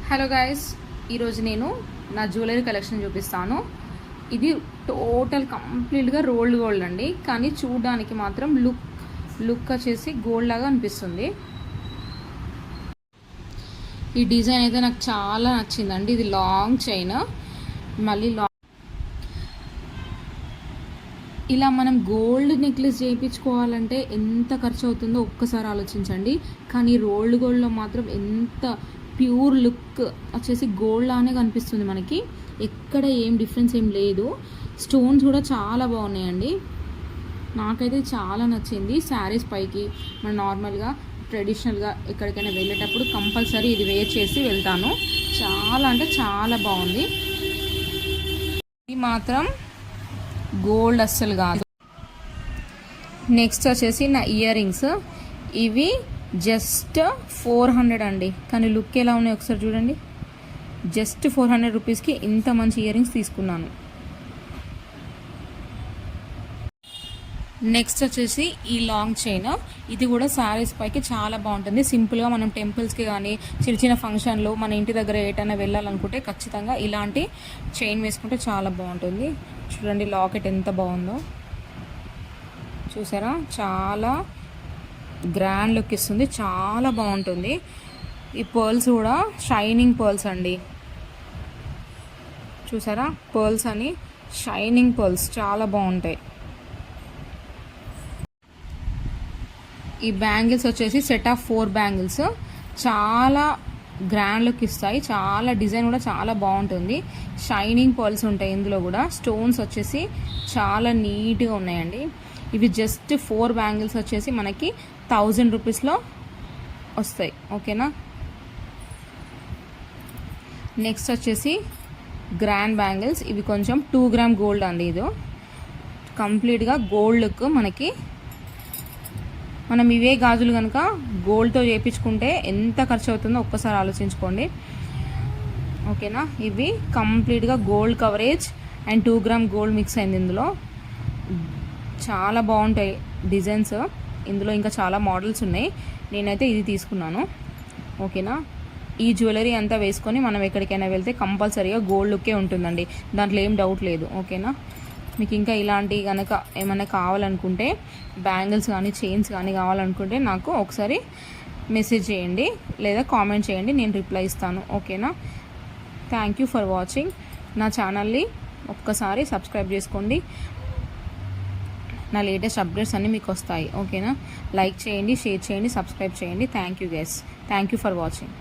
Hello guys, ఈరోజు నేను నా జ్యువెలరీ కలెక్షన్ చూపిస్తాను. ఇది టోటల్ కంప్లీట్గా రోల్డ్ గోల్డ్ అండి, కానీ చూడడానికి మాత్రం లుక్ వచ్చేసి గోల్డ్ లాగా అనిపిస్తుంది. ఈ డిజైన్ అయితే నాకు చాలా నచ్చిందండి. ఇది లాంగ్ చైన్, మళ్ళీ ఇలా మనం గోల్డ్ నెక్లెస్ చేయించుకోవాలంటే ఎంత ఖర్చు అవుతుందో ఒక్కసారి ఆలోచించండి. కానీ రోల్డ్ గోల్డ్లో మాత్రం ఎంత ప్యూర్ లుక్ వచ్చేసి గోల్డ్ లానే కనిపిస్తుంది మనకి. ఎక్కడ ఏం డిఫరెన్స్ ఏం లేదు. స్టోన్స్ కూడా చాలా బాగున్నాయండి. నాకైతే చాలా నచ్చింది. శారీస్ పైకి మన నార్మల్గా ట్రెడిషనల్గా ఎక్కడికైనా వెళ్ళేటప్పుడు కంపల్సరీ ఇది వేర్ చేసి వెళ్తాను. చాలా అంటే చాలా బాగుంది. ఇది మాత్రం గోల్డ్ అస్సలు కాదు. నెక్స్ట్ వచ్చేసి నా ఇయర్ రింగ్స్. ఇవి జస్ట్ 400 అండి, కానీ లుక్ ఎలా ఉన్నాయి ఒకసారి చూడండి. జస్ట్ 400 రూపీస్కి ఇంత మంచి ఇయర్ రింగ్స్ తీసుకున్నాను. నెక్స్ట్ వచ్చేసి ఈ లాంగ్ చైన్. ఇది కూడా శారీస్ పైకి చాలా బాగుంటుంది. సింపుల్గా మనం టెంపుల్స్కి కానీ చిన్న చిన్న ఫంక్షన్లో మన ఇంటి దగ్గర ఏటైనా వెళ్ళాలనుకుంటే ఖచ్చితంగా ఇలాంటి చైన్ వేసుకుంటే చాలా బాగుంటుంది. చూడండి లాకెట్ ఎంత బాగుందో చూసారా. చాలా గ్రాండ్ లుక్ ఇస్తుంది, చాలా బాగుంటుంది. ఈ పర్ల్స్ కూడా షైనింగ్ పర్ల్స్ అండి. చూసారా, పర్ల్స్ అని షైనింగ్ పర్ల్స్ చాలా బాగుంటాయి. ఈ బ్యాంగిల్స్ వచ్చేసి సెట్ ఆఫ్ 4 బ్యాంగిల్స్ చాలా గ్రాండ్ లుక్ ఇస్తాయి. చాలా డిజైన్ కూడా చాలా బాగుంటుంది. షైనింగ్ పర్ల్స్ ఉంటాయి ఇందులో కూడా. స్టోన్స్ వచ్చేసి చాలా నీట్గా ఉన్నాయండి. ఇవి జస్ట్ 4 బ్యాంగిల్స్ వచ్చేసి మనకి 1000 రూపీస్లో వస్తాయి. ఓకేనా. నెక్స్ట్ వచ్చేసి గ్రాండ్ బ్యాంగిల్స్. ఇవి కొంచెం 2 గ్రామ్ గోల్డ్ అండి. ఇది కంప్లీట్గా గోల్డ్ లుక్ మనకి. మనం ఇవే గాజులు కనుక గోల్డ్తో చేయించుకుంటే ఎంత ఖర్చు అవుతుందో ఒక్కసారి ఆలోచించుకోండి. ఓకేనా. ఇవి కంప్లీట్గా gold coverage and 2 gram gold mix అయింది ఇందులో. చాలా బాగుంటాయి డిజైన్స్. ఇందులో ఇంకా చాలా మోడల్స్ ఉన్నాయి. నేనైతే ఇది తీసుకున్నాను. ఓకేనా. ఈ జ్యువెలరీ అంతా వేసుకొని మనం ఎక్కడికైనా వెళ్తే కంపల్సరీగా గోల్డ్ లుక్కే ఉంటుందండి, దాంట్లో ఏం డౌట్ లేదు. ఓకేనా. మీకు ఇంకా ఇలాంటి కనుక ఏమైనా కావాలనుకుంటే, బ్యాంగిల్స్ కానీ చైన్స్ కానీ కావాలనుకుంటే నాకు ఒకసారి మెసేజ్ చేయండి లేదా కామెంట్ చేయండి, నేను రిప్లై ఇస్తాను. ఓకేనా. Thank you for watching. నా ఛానల్ని ఒక్కసారి సబ్స్క్రైబ్ చేసుకోండి. నా లేటెస్ట్ అప్డేట్స్ అన్నీ మీకు వస్తాయి. ఓకేనా. లైక్ చేయండి, షేర్ చేయండి, సబ్స్క్రైబ్ చేయండి. Thank you guys. Thank you for watching.